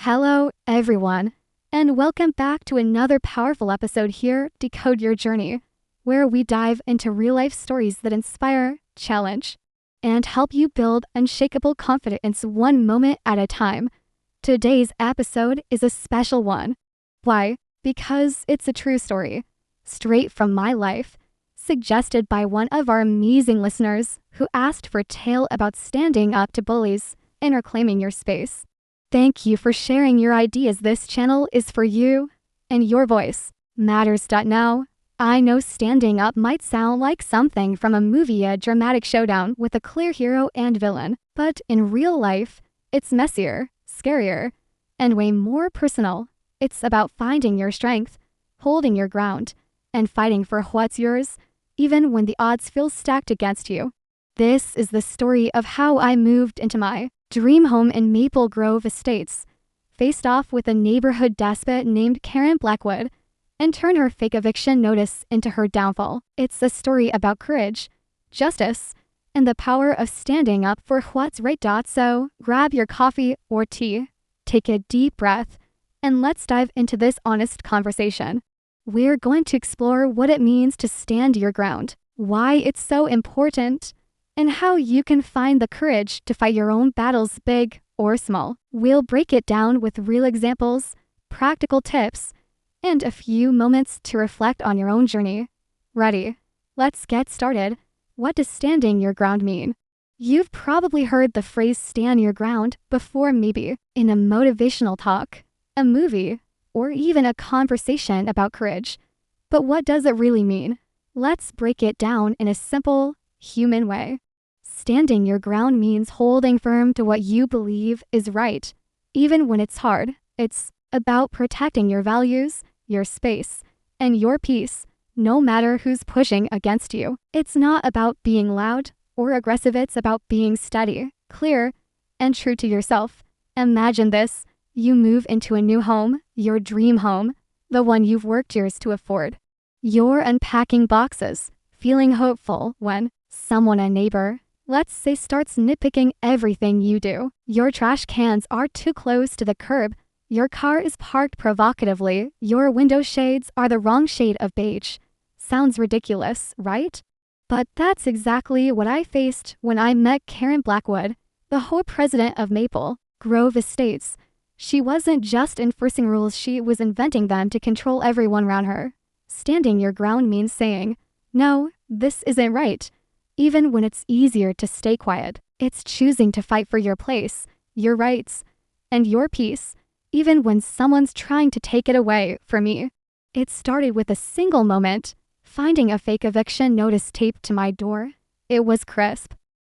Hello, everyone, and welcome back to another powerful episode here, Decode Your Journey, where we dive into real-life stories that inspire, challenge, and help you build unshakable confidence one moment at a time. Today's episode is a special one. Why? Because it's a true story, straight from my life, suggested by one of our amazing listeners who asked for a tale about standing up to bullies and reclaiming your space. Thank you for sharing your ideas. This channel is for you, and your voice matters. Now, I know standing up might sound like something from a movie, a dramatic showdown with a clear hero and villain, but in real life, it's messier, scarier, and way more personal. It's about finding your strength, holding your ground, and fighting for what's yours, even when the odds feel stacked against you. This is the story of how I moved into my dream home in Maple Grove Estates, faced off with a neighborhood despot named Karen Blackwood, and turned her fake eviction notice into her downfall. It's a story about courage, justice, and the power of standing up for what's right. So grab your coffee or tea, take a deep breath, and let's dive into this honest conversation. We're going to explore what it means to stand your ground, why it's so important, and how you can find the courage to fight your own battles, big or small. We'll break it down with real examples, practical tips, and a few moments to reflect on your own journey. Ready? Let's get started. What does standing your ground mean? You've probably heard the phrase stand your ground before, maybe in a motivational talk, a movie, or even a conversation about courage. But what does it really mean? Let's break it down in a simple, human way. Standing your ground means holding firm to what you believe is right, even when it's hard. It's about protecting your values, your space, and your peace, no matter who's pushing against you. It's not about being loud or aggressive. It's about being steady, clear, and true to yourself. Imagine this. You move into a new home, your dream home, the one you've worked years to afford. You're unpacking boxes, feeling hopeful when someone, a neighbor, let's say, starts nitpicking everything you do. Your trash cans are too close to the curb. Your car is parked provocatively. Your window shades are the wrong shade of beige. Sounds ridiculous, right? But that's exactly what I faced when I met Karen Blackwood, the whole president of Maple Grove Estates. She wasn't just enforcing rules, she was inventing them to control everyone around her. Standing your ground means saying, no, this isn't right, even when it's easier to stay quiet. It's choosing to fight for your place, your rights, and your peace, even when someone's trying to take it away. For me, it started with a single moment, finding a fake eviction notice taped to my door. It was crisp,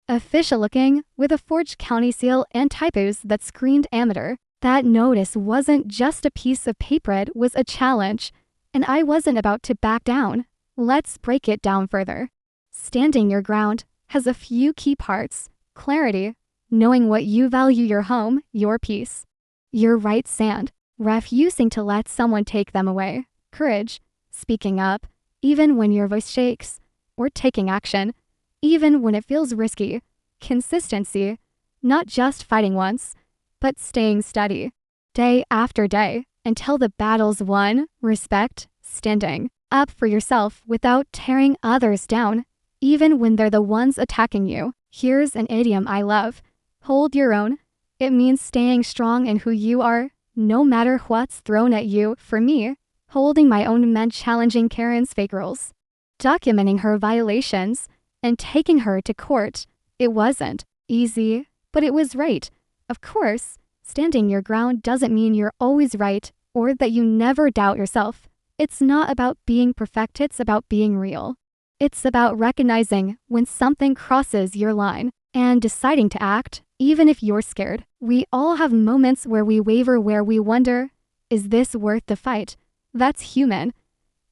official looking, with a forged county seal and typos that screamed amateur. That notice wasn't just a piece of paper, it was a challenge, and I wasn't about to back down. Let's break it down further. Standing your ground has a few key parts: clarity, knowing what you value, your home, your peace, your rights, and refusing to let someone take them away. Courage, speaking up, even when your voice shakes, or taking action, even when it feels risky. Consistency, not just fighting once, but staying steady, day after day, until the battle's won. Respect, standing up for yourself without tearing others down, even when they're the ones attacking you. Here's an idiom I love: hold your own. It means staying strong in who you are, no matter what's thrown at you. For me, holding my own meant challenging Karen's fake rules, documenting her violations, and taking her to court. It wasn't easy, but it was right. Of course, standing your ground doesn't mean you're always right or that you never doubt yourself. It's not about being perfect, it's about being real. It's about recognizing when something crosses your line and deciding to act, even if you're scared. We all have moments where we waver, where we wonder, is this worth the fight? That's human.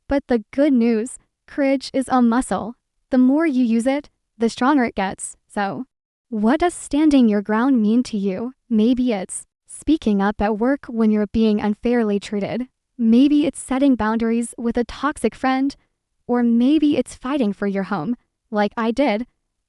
But the good news, courage is a muscle. The more you use it, the stronger it gets. So, what does standing your ground mean to you? Maybe it's speaking up at work when you're being unfairly treated. Maybe it's setting boundaries with a toxic friend. Or maybe it's fighting for your home, like I did.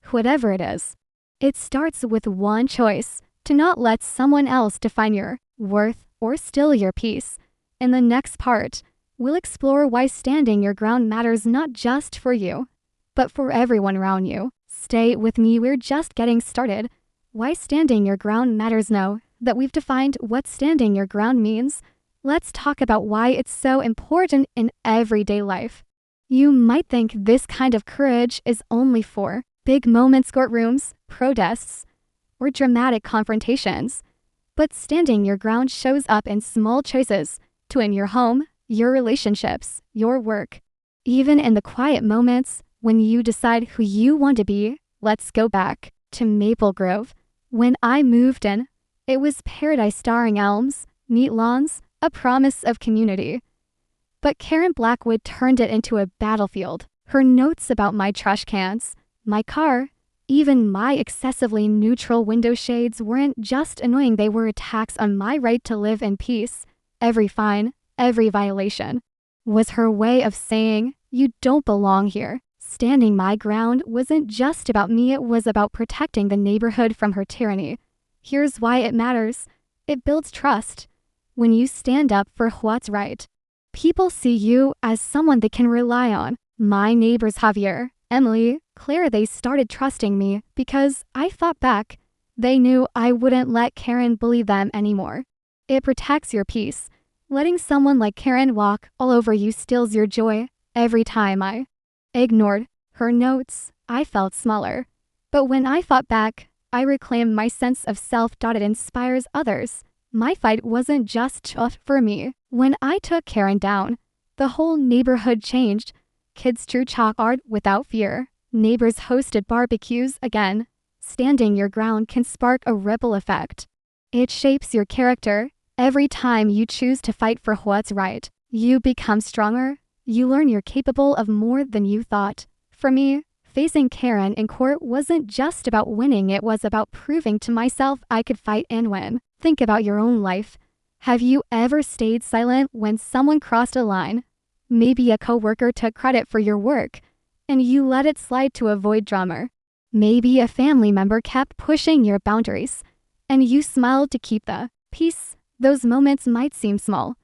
Whatever it is, it starts with one choice: to not let someone else define your worth or still your peace. In the next part, we'll explore why standing your ground matters not just for you, but for everyone around you. Stay with me, we're just getting started. Why standing your ground matters. Now that we've defined what standing your ground means, let's talk about why it's so important in everyday life. You might think this kind of courage is only for big moments, courtrooms, protests, or dramatic confrontations. But standing your ground shows up in small choices, to in your home, your relationships, your work. Even in the quiet moments when you decide who you want to be. Let's go back to Maple Grove. When I moved in, it was paradise, starring elms, neat lawns, a promise of community. But Karen Blackwood turned it into a battlefield. Her notes about my trash cans, my car, even my excessively neutral window shades weren't just annoying, they were attacks on my right to live in peace. Every fine, every violation, was her way of saying, you don't belong here. Standing my ground wasn't just about me, it was about protecting the neighborhood from her tyranny. Here's why it matters. It builds trust. When you stand up for what's right, people see you as someone they can rely on. My neighbors Javier, Emily, Claire, they started trusting me because I fought back. They knew I wouldn't let Karen bully them anymore. It protects your peace. Letting someone like Karen walk all over you steals your joy. Every time I ignored her notes, I felt smaller. But when I fought back, I reclaimed my sense of self. It inspires others. My fight wasn't just for me. When I took Karen down, the whole neighborhood changed. Kids drew chalk art without fear. Neighbors hosted barbecues again. Standing your ground can spark a ripple effect. It shapes your character. Every time you choose to fight for what's right, you become stronger. You learn you're capable of more than you thought. For me, facing Karen in court wasn't just about winning, it was about proving to myself I could fight and win. Think about your own life. Have you ever stayed silent when someone crossed a line? Maybe a coworker took credit for your work, and you let it slide to avoid drama. Maybe a family member kept pushing your boundaries, and you smiled to keep the peace. Those moments might seem small,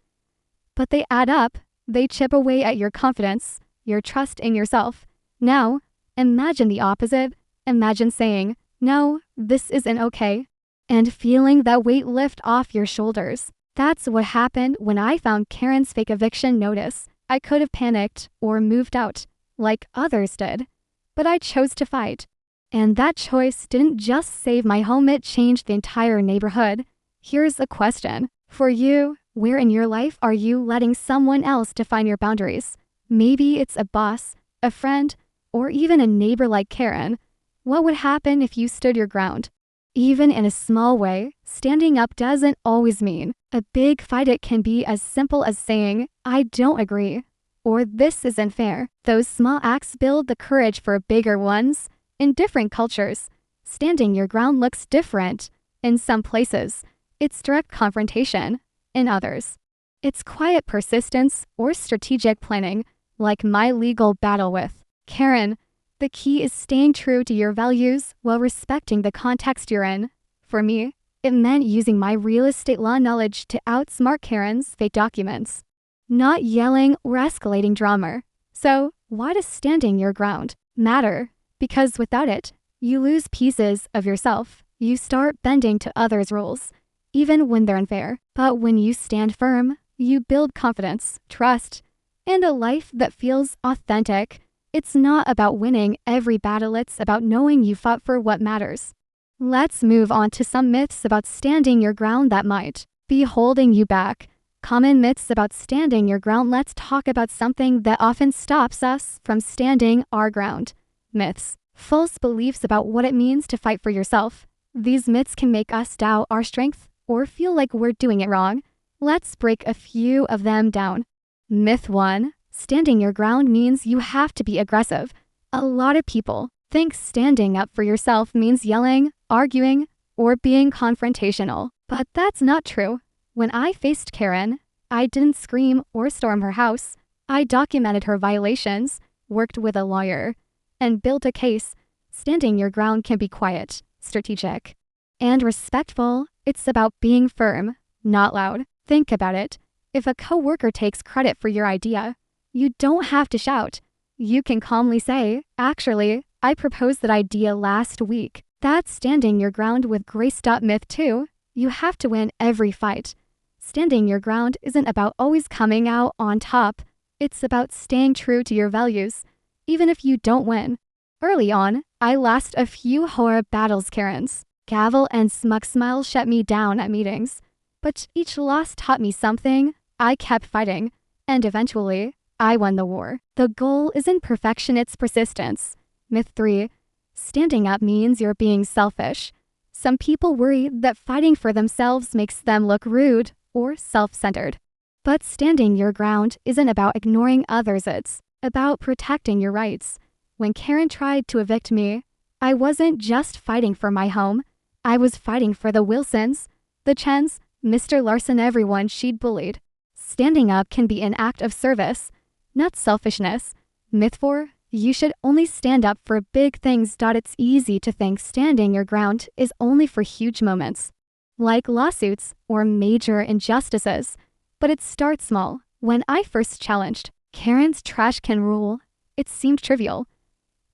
but they add up. They chip away at your confidence, your trust in yourself. Now, imagine the opposite. Imagine saying, no, this isn't okay, and feeling that weight lift off your shoulders. That's what happened when I found Karen's fake eviction notice. I could have panicked or moved out, like others did, but I chose to fight. And that choice didn't just save my home, it changed the entire neighborhood. Here's a question for you. Where in your life are you letting someone else define your boundaries? Maybe it's a boss, a friend, or even a neighbor like Karen. What would happen if you stood your ground? Even in a small way, standing up doesn't always mean a big fight. It can be as simple as saying, I don't agree, or this isn't fair. Those small acts build the courage for bigger ones. In different cultures, standing your ground looks different. In some places, it's direct confrontation. In others, it's quiet persistence or strategic planning, like my legal battle with Karen. The key is staying true to your values while respecting the context you're in. For me, it meant using my real estate law knowledge to outsmart Karen's fake documents, not yelling or escalating drama. So, why does standing your ground matter? Because without it, you lose pieces of yourself. You start bending to others' rules, even when they're unfair. But when you stand firm, you build confidence, trust, and a life that feels authentic. It's not about winning every battle, it's about knowing you fought for what matters. Let's move on to some myths about standing your ground that might be holding you back. Common myths about standing your ground. Let's talk about something that often stops us from standing our ground. Myths. False beliefs about what it means to fight for yourself. These myths can make us doubt our strength or feel like we're doing it wrong. Let's break a few of them down. Myth 1. Standing your ground means you have to be aggressive. A lot of people think standing up for yourself means yelling, arguing, or being confrontational. But that's not true. When I faced Karen, I didn't scream or storm her house. I documented her violations, worked with a lawyer, and built a case. Standing your ground can be quiet, strategic, and respectful. It's about being firm, not loud. Think about it. If a coworker takes credit for your idea, you don't have to shout. You can calmly say, "Actually, I proposed that idea last week." That's standing your ground with grace. Myth 2. You have to win every fight. Standing your ground isn't about always coming out on top. It's about staying true to your values, even if you don't win. Early on, I lost a few horror battles. Karen's gavel and smug smile shut me down at meetings. But each loss taught me something. I kept fighting, and eventually, I won the war. The goal isn't perfection, it's persistence. Myth 3. Standing up means you're being selfish. Some people worry that fighting for themselves makes them look rude or self-centered. But standing your ground isn't about ignoring others, it's about protecting your rights. When Karen tried to evict me, I wasn't just fighting for my home. I was fighting for the Wilsons, the Chens, Mr. Larson, everyone she'd bullied. Standing up can be an act of service, not selfishness. Myth 4. You should only stand up for big things. It's easy to think standing your ground is only for huge moments, like lawsuits or major injustices. But it starts small. When I first challenged Karen's trash can rule, it seemed trivial.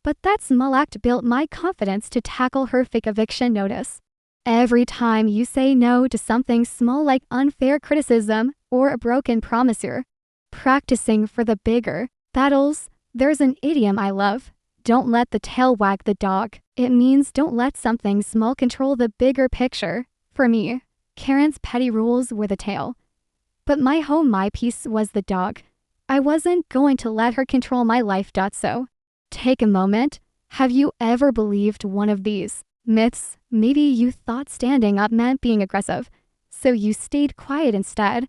But that small act built my confidence to tackle her fake eviction notice. Every time you say no to something small like unfair criticism or a broken promise, you're practicing for the bigger battles. There's an idiom I love. Don't let the tail wag the dog. It means don't let something small control the bigger picture. For me, Karen's petty rules were the tail. But my home, my peace was the dog. I wasn't going to let her control my life. So, take a moment. Have you ever believed one of these myths? Maybe you thought standing up meant being aggressive, so you stayed quiet instead.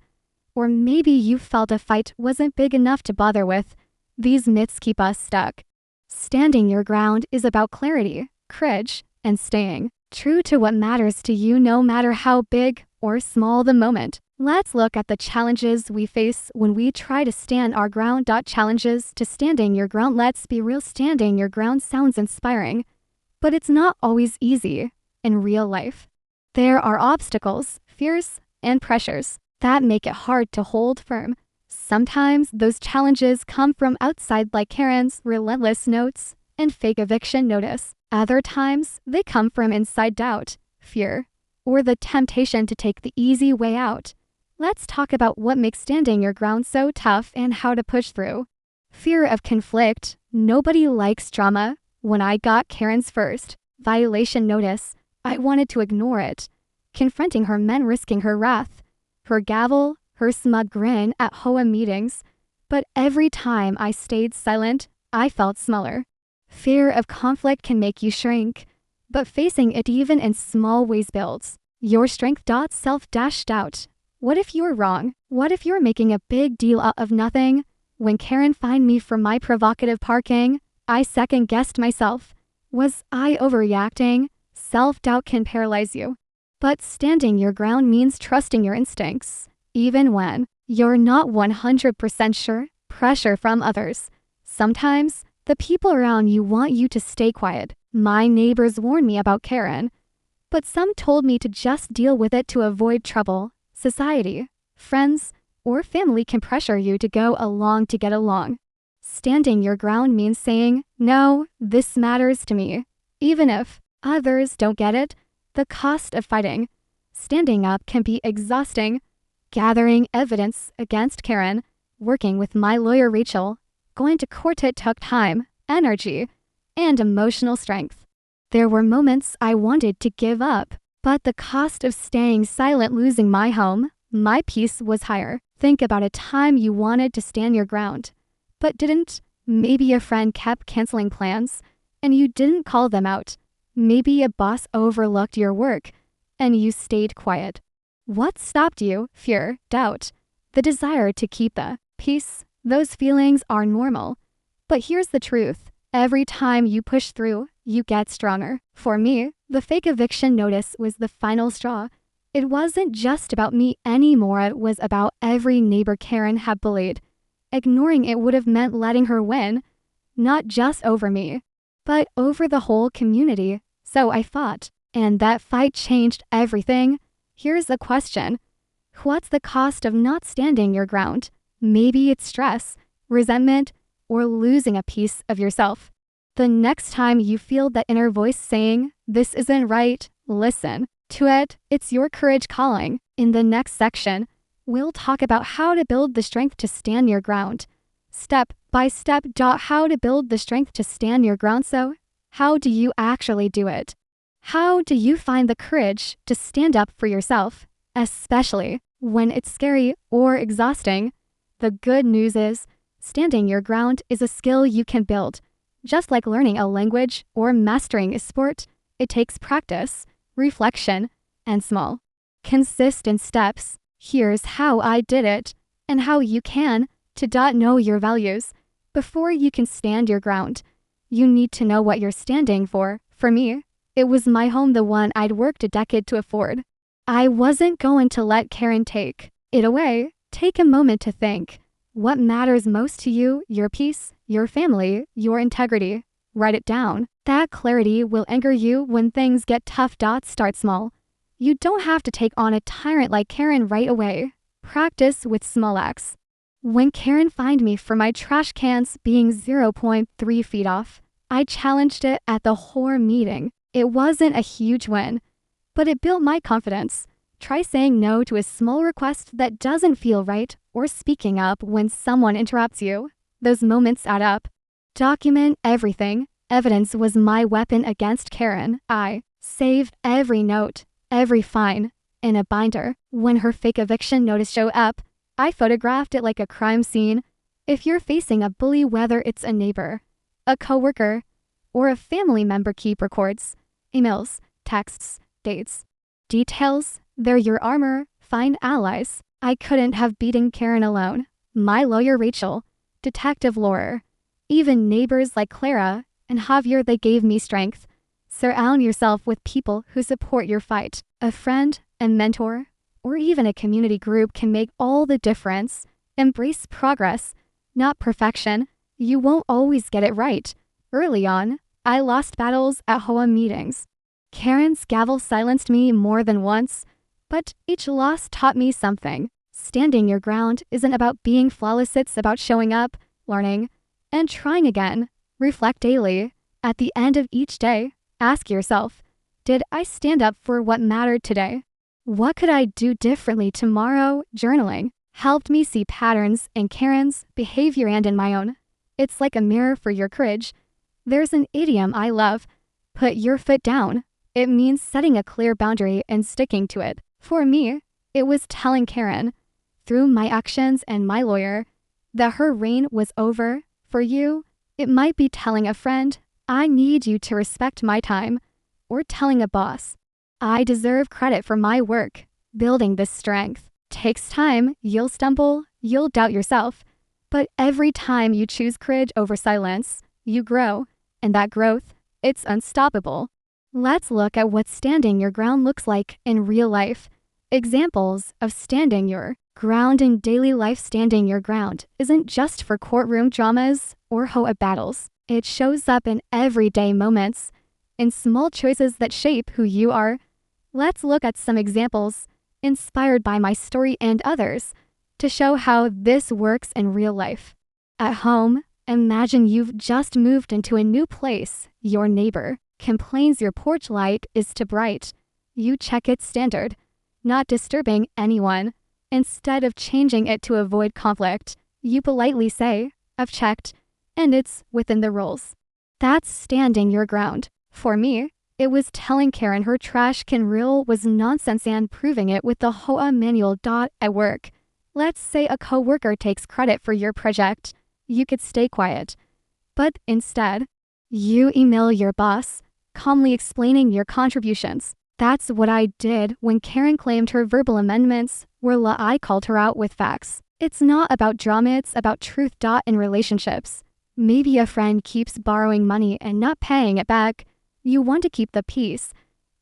Or maybe you felt a fight wasn't big enough to bother with. These myths keep us stuck. Standing your ground is about clarity, courage, and staying true to what matters to you, no matter how big or small the moment. Let's look at the challenges we face when we try to stand our ground. Challenges to standing your ground. Let's be real, standing your ground sounds inspiring, but it's not always easy in real life. There are obstacles, fears, and pressures that make it hard to hold firm. Sometimes those challenges come from outside, like Karen's relentless notes and fake eviction notice. Other times, they come from inside: doubt, fear, or the temptation to take the easy way out. Let's talk about what makes standing your ground so tough and how to push through. Fear of conflict. Nobody likes drama. When I got Karen's first violation notice, I wanted to ignore it. Confronting her meant risking her wrath, her gavel, her smug grin at HOA meetings. But every time I stayed silent, I felt smaller. Fear of conflict can make you shrink, but facing it even in small ways builds your strength. Self-doubt. What if you're wrong? What if you're making a big deal out of nothing? When Karen fined me for my provocative parking, I second-guessed myself. Was I overreacting? Self-doubt can paralyze you. But standing your ground means trusting your instincts, even when you're not 100% sure. Pressure from others. Sometimes, the people around you want you to stay quiet. My neighbors warned me about Karen, but some told me to just deal with it to avoid trouble. Society, friends, or family can pressure you to go along to get along. Standing your ground means saying, "No, this matters to me," even if others don't get it. The cost of fighting. Standing up can be exhausting. Gathering evidence against Karen, working with my lawyer Rachel, going to court. It took time, energy, and emotional strength. There were moments I wanted to give up, but the cost of staying silent, losing my home, my peace, was higher. Think about a time you wanted to stand your ground, but didn't. Maybe a friend kept canceling plans, and you didn't call them out. Maybe a boss overlooked your work, and you stayed quiet. What stopped you? Fear, doubt, the desire to keep the peace. Those feelings are normal. But here's the truth. Every time you push through, you get stronger. For me, the fake eviction notice was the final straw. It wasn't just about me anymore. It was about every neighbor Karen had bullied. Ignoring it would have meant letting her win, not just over me, but over the whole community. So I fought, and that fight changed everything. Here's the question. What's the cost of not standing your ground? Maybe it's stress, resentment, or losing a piece of yourself. The next time you feel that inner voice saying, "This isn't right," listen to it. It's your courage calling. In the next section, we'll talk about how to build the strength to stand your ground. Step by step. How to build the strength to stand your ground. So, how do you actually do it? How do you find the courage to stand up for yourself, especially when it's scary or exhausting? The good news is, standing your ground is a skill you can build. Just like learning a language or mastering a sport, it takes practice, reflection, and small, consistent steps. Here's how I did it, and how you can, to know your values. Before you can stand your ground, you need to know what you're standing for. For me, it was my home, the one I'd worked a decade to afford. I wasn't going to let Karen take it away. Take a moment to think. What matters most to you? Your peace, your family, your integrity. Write it down. That clarity will anchor you when things get tough. Start small. You don't have to take on a tyrant like Karen right away. Practice with small acts. When Karen fined me for my trash cans being 0.3 feet off, I challenged it at the whole meeting. It wasn't a huge win, but it built my confidence. Try saying no to a small request that doesn't feel right, or speaking up when someone interrupts you. Those moments add up. Document everything. Evidence was my weapon against Karen. I saved every note, every fine, in a binder. When her fake eviction notice showed up, I photographed it like a crime scene. If you're facing a bully, whether it's a neighbor, a coworker, or a family member, keep records, emails, texts, dates, details. They're your armor. Find allies. I couldn't have beaten Karen alone. My lawyer Rachel, Detective Laura, even neighbors like Clara and Javier, they gave me strength. Surround yourself with people who support your fight. A friend, a mentor, or even a community group can make all the difference. Embrace progress, not perfection. You won't always get it right. Early on, I lost battles at HOA meetings. Karen's gavel silenced me more than once, but each loss taught me something. Standing your ground isn't about being flawless, it's about showing up, learning, and trying again. Reflect daily. At the end of each day, ask yourself, did I stand up for what mattered today? What could I do differently tomorrow? Journaling helped me see patterns in Karen's behavior and in my own. It's like a mirror for your courage. There's an idiom I love, put your foot down. It means setting a clear boundary and sticking to it. For me, it was telling Karen, through my actions and my lawyer, that her reign was over. For you, it might be telling a friend, I need you to respect my time, or telling a boss, I deserve credit for my work. Building this strength takes time. You'll stumble, you'll doubt yourself, but every time you choose courage over silence, you grow, and that growth, it's unstoppable. Let's look at what standing your ground looks like in real life. Examples of standing your ground in daily life. Standing your ground isn't just for courtroom dramas or HOA battles. It shows up in everyday moments, in small choices that shape who you are. Let's look at some examples inspired by my story and others to show how this works in real life. At home, imagine you've just moved into a new place. Your neighbor complains your porch light is too bright. You check its standard, not disturbing anyone. Instead of changing it to avoid conflict, you politely say, I've checked, and it's within the rules. That's standing your ground. For me, it was telling Karen her trash can rule was nonsense and proving it with the HOA manual. At work, let's say a coworker takes credit for your project. You could stay quiet, but instead, you email your boss, calmly explaining your contributions. That's what I did when Karen claimed her verbal amendments were law. I called her out with facts. It's not about drama, it's about truth. In relationships, maybe a friend keeps borrowing money and not paying it back. You want to keep the peace,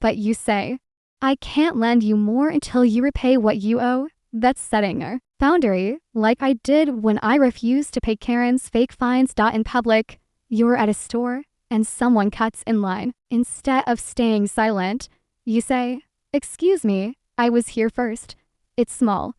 but you say, I can't lend you more until you repay what you owe. That's setting a boundary, like I did when I refused to pay Karen's fake fines. In public, you're at a store and someone cuts in line. Instead of staying silent, you say, excuse me, I was here first. It's small,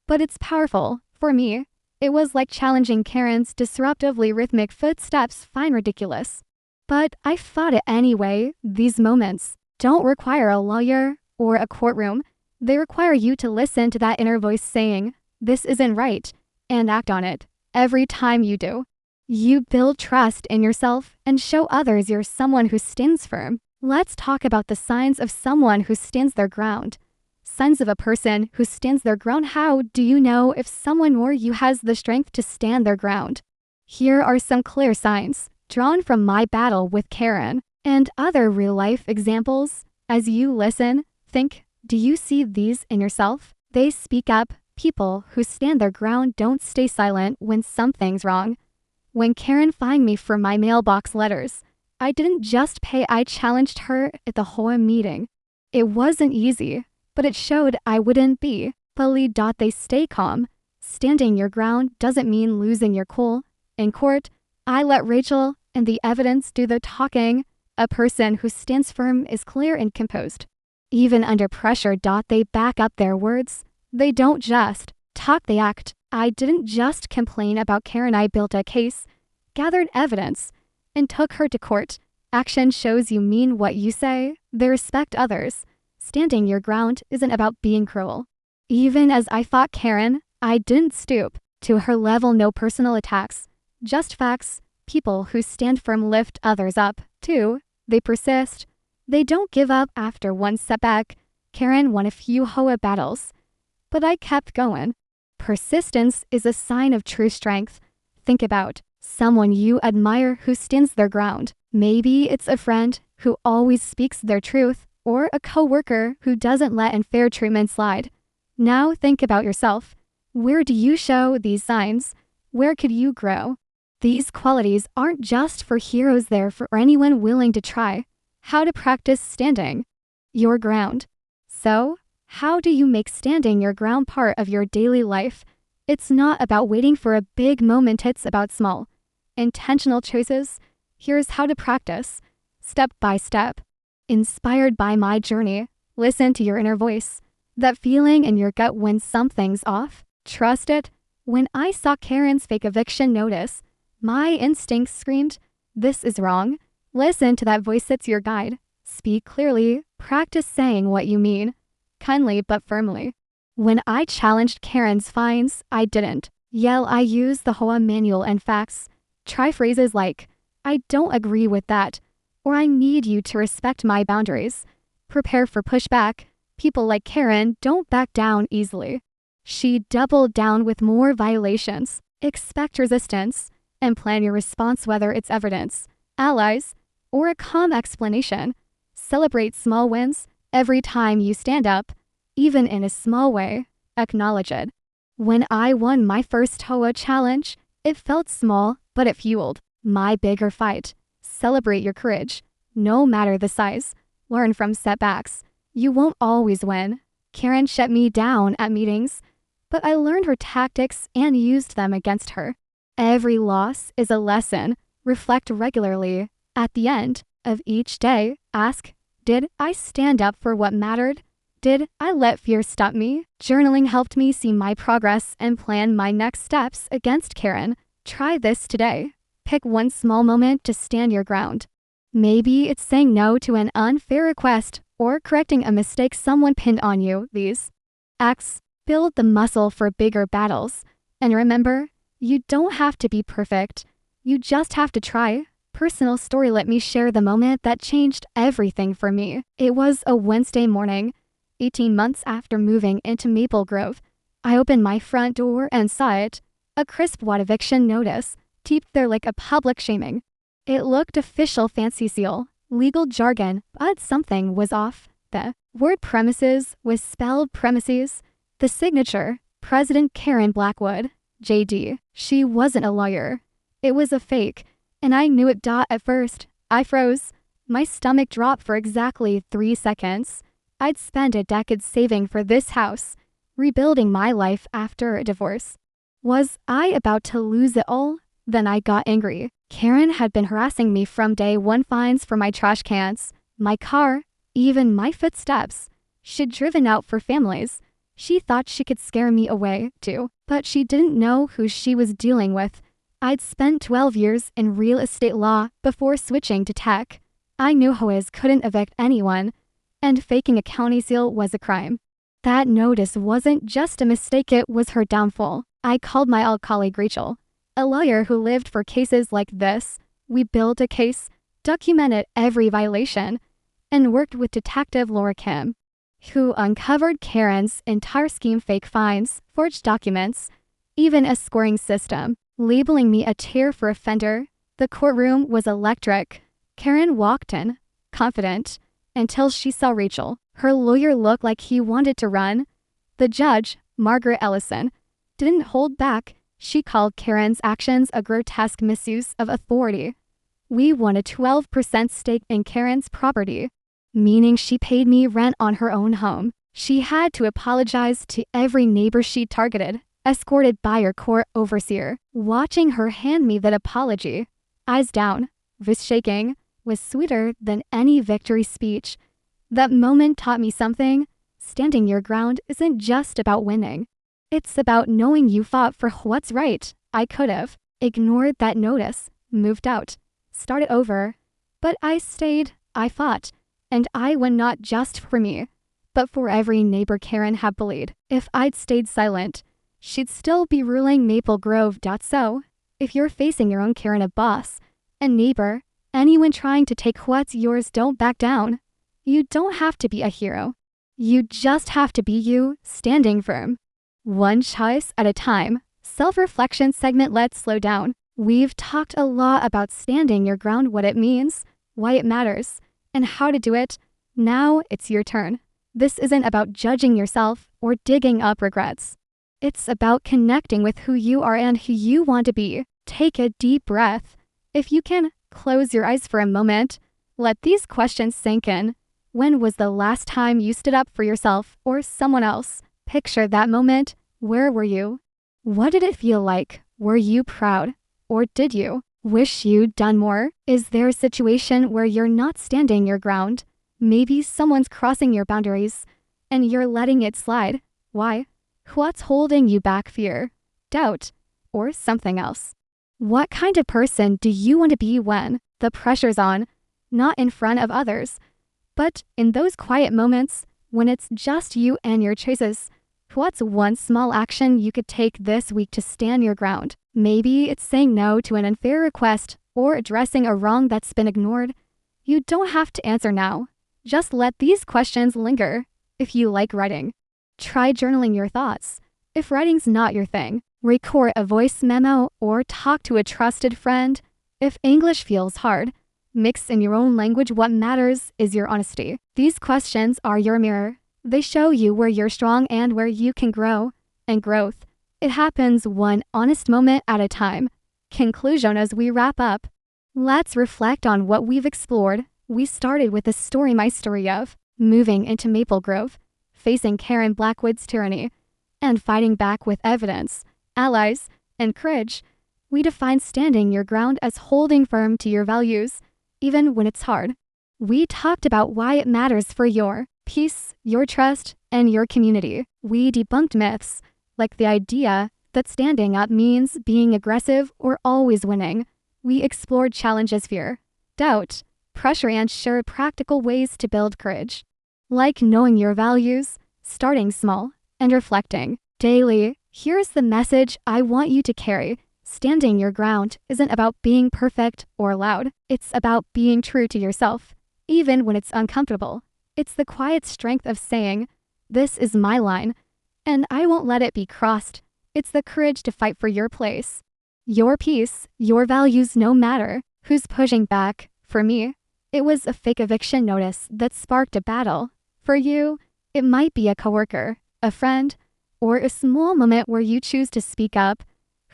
but it's powerful. For me, it was like challenging Karen's disruptively rhythmic footsteps find ridiculous. But I fought it anyway. These moments don't require a lawyer or a courtroom. They require you to listen to that inner voice saying, "This isn't right," and act on it. Every time you do, you build trust in yourself and show others you're someone who stands firm. Let's talk about the signs of someone who stands their ground. Signs of a person who stands their ground. How do you know if someone or you has the strength to stand their ground? Here are some clear signs, drawn from my battle with Karen and other real-life examples. As you listen, think, do you see these in yourself? They speak up. People who stand their ground don't stay silent when something's wrong. When Karen fined me for my mailbox letters, I didn't just pay, I challenged her at the whole meeting. It wasn't easy, but it showed I wouldn't be. They stay calm. Standing your ground doesn't mean losing your cool. In court, I let Rachel and the evidence do the talking. A person who stands firm is clear and composed. Even under pressure, they back up their words. They don't just talk, they act. I didn't just complain about Karen, I built a case, gathered evidence, and took her to court. Action shows you mean what you say. They respect others. Standing your ground isn't about being cruel. Even as I fought Karen, I didn't stoop to her level. No personal attacks, just facts. People who stand firm lift others up, too. They persist. They don't give up after one setback. Karen won a few Hoa battles, but I kept going. Persistence is a sign of true strength. Think about someone you admire who stands their ground. Maybe it's a friend who always speaks their truth, or a coworker who doesn't let unfair treatment slide. Now think about yourself. Where do you show these signs? Where could you grow? These qualities aren't just for heroes, they're for anyone willing to try. How to practice standing your ground. So, how do you make standing your ground part of your daily life? It's not about waiting for a big moment, it's about small, intentional choices. Here's how to practice, step by step. Inspired by my journey, listen to your inner voice. That feeling in your gut when something's off, trust it. When I saw Karen's fake eviction notice, my instincts screamed, "This is wrong." Listen to that voice, it's your guide. Speak clearly, practice saying what you mean, kindly but firmly. When I challenged Karen's fines, I didn't yell, I used the Hoa manual and facts. Try phrases like, "I don't agree with that," or "I need you to respect my boundaries." Prepare for pushback. People like Karen don't back down easily. She doubled down with more violations. Expect resistance and plan your response, whether it's evidence, allies, or a calm explanation. Celebrate small wins. Every time you stand up, even in a small way, acknowledge it. When I won my first Hoa challenge, it felt small, but it fueled my bigger fight. Celebrate your courage, no matter the size. Learn from setbacks. You won't always win. Karen shut me down at meetings, but I learned her tactics and used them against her. Every loss is a lesson. Reflect regularly. At the end of each day, ask, did I stand up for what mattered? Did I let fear stop me? Journaling helped me see my progress and plan my next steps against Karen. Try this today. Pick one small moment to stand your ground. Maybe it's saying no to an unfair request or correcting a mistake someone pinned on you. These acts build the muscle for bigger battles. And remember, you don't have to be perfect. You just have to try. Personal story, let me share the moment that changed everything for me. It was a Wednesday morning, 18 months after moving into Maple Grove. I opened my front door and saw it. A crisp white eviction notice, taped there like a public shaming. It looked official, fancy seal, legal jargon, but something was off. The word premises was spelled premises. The signature, President Karen Blackwood, JD. She wasn't a lawyer. It was a fake, and I knew it. At first, I froze. My stomach dropped for exactly 3 seconds. I'd spent a decade saving for this house, rebuilding my life after a divorce. Was I about to lose it all? Then I got angry. Karen had been harassing me from day one. Fines for my trash cans, my car, even my footsteps. She'd driven out for families. She thought she could scare me away, too, but she didn't know who she was dealing with. I'd spent 12 years in real estate law before switching to tech. I knew HOAs couldn't evict anyone, and faking a county seal was a crime. That notice wasn't just a mistake, it was her downfall. I called my old colleague Rachel, a lawyer who lived for cases like this. We built a case, documented every violation, and worked with Detective Laura Kim, who uncovered Karen's entire scheme: fake fines, forged documents, even a scoring system, labeling me a tier 4 offender. The courtroom was electric. Karen walked in, confident, until she saw Rachel. Her lawyer looked like he wanted to run. The judge, Margaret Ellison, didn't hold back. She called Karen's actions a grotesque misuse of authority. We won a 12% stake in Karen's property, meaning she paid me rent on her own home. She had to apologize to every neighbor she targeted, escorted by her court overseer. Watching her hand me that apology, eyes down, voice shaking, was sweeter than any victory speech. That moment taught me something. Standing your ground isn't just about winning. It's about knowing you fought for what's right. I could have ignored that notice, moved out, started over. But I stayed, I fought, and I won not just for me, but for every neighbor Karen had bullied. If I'd stayed silent, she'd still be ruling Maple Grove. So, if you're facing your own Karen, a boss, a neighbor, anyone trying to take what's yours, don't back down. You don't have to be a hero. You just have to be you, standing firm. One choice at a time. Self-reflection segment. Let's slow down. We've talked a lot about standing your ground, what it means, why it matters, and how to do it. Now it's your turn. This isn't about judging yourself or digging up regrets. It's about connecting with who you are and who you want to be. Take a deep breath. If you can, close your eyes for a moment. Let these questions sink in. When was the last time you stood up for yourself or someone else? Picture that moment. Where were you? What did it feel like? Were you proud? Or did you wish you'd done more? Is there a situation where you're not standing your ground? Maybe someone's crossing your boundaries and you're letting it slide. Why? What's holding you back? Fear, doubt, or something else? What kind of person do you want to be when the pressure's on? Not in front of others, but in those quiet moments when it's just you and your choices. What's one small action you could take this week to stand your ground? Maybe it's saying no to an unfair request or addressing a wrong that's been ignored. You don't have to answer now. Just let these questions linger. If you like writing, try journaling your thoughts. If writing's not your thing, record a voice memo or talk to a trusted friend. If English feels hard, mix in your own language. What matters is your honesty. These questions are your mirror. They show you where you're strong and where you can grow. And growth, it happens one honest moment at a time. Conclusion. As we wrap up, let's reflect on what we've explored. We started with the story, my story of moving into Maple Grove, facing Karen Blackwood's tyranny, and fighting back with evidence, allies, and courage. We define standing your ground as holding firm to your values, even when it's hard. We talked about why it matters for your peace, your trust, and your community. We debunked myths, like the idea that standing up means being aggressive or always winning. We explored challenges: fear, doubt, pressure, and shared practical ways to build courage, like knowing your values, starting small, and reflecting daily. Here's the message I want you to carry. Standing your ground isn't about being perfect or loud. It's about being true to yourself, even when it's uncomfortable. It's the quiet strength of saying, "This is my line, and I won't let it be crossed." It's the courage to fight for your place, your peace, your values, no matter who's pushing back. For me, it was a fake eviction notice that sparked a battle. For you, it might be a coworker, a friend, or a small moment where you choose to speak up.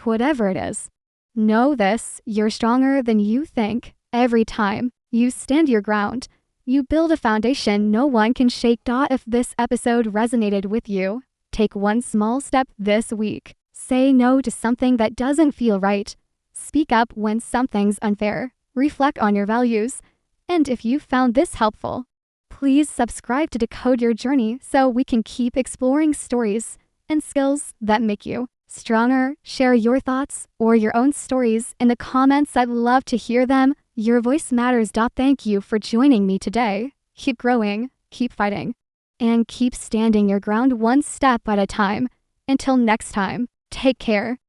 Whatever it is, know this: you're stronger than you think. Every time you stand your ground, you build a foundation no one can shake. If this episode resonated with you, take one small step this week. Say no to something that doesn't feel right. Speak up when something's unfair. Reflect on your values. And if you found this helpful, Please subscribe to Decode Your Journey so we can keep exploring stories and skills that make you stronger. Share your thoughts or your own stories in the comments. I'd love to hear them. Your voice matters. Thank you for joining me today. Keep growing, keep fighting, and keep standing your ground one step at a time. Until next time, take care.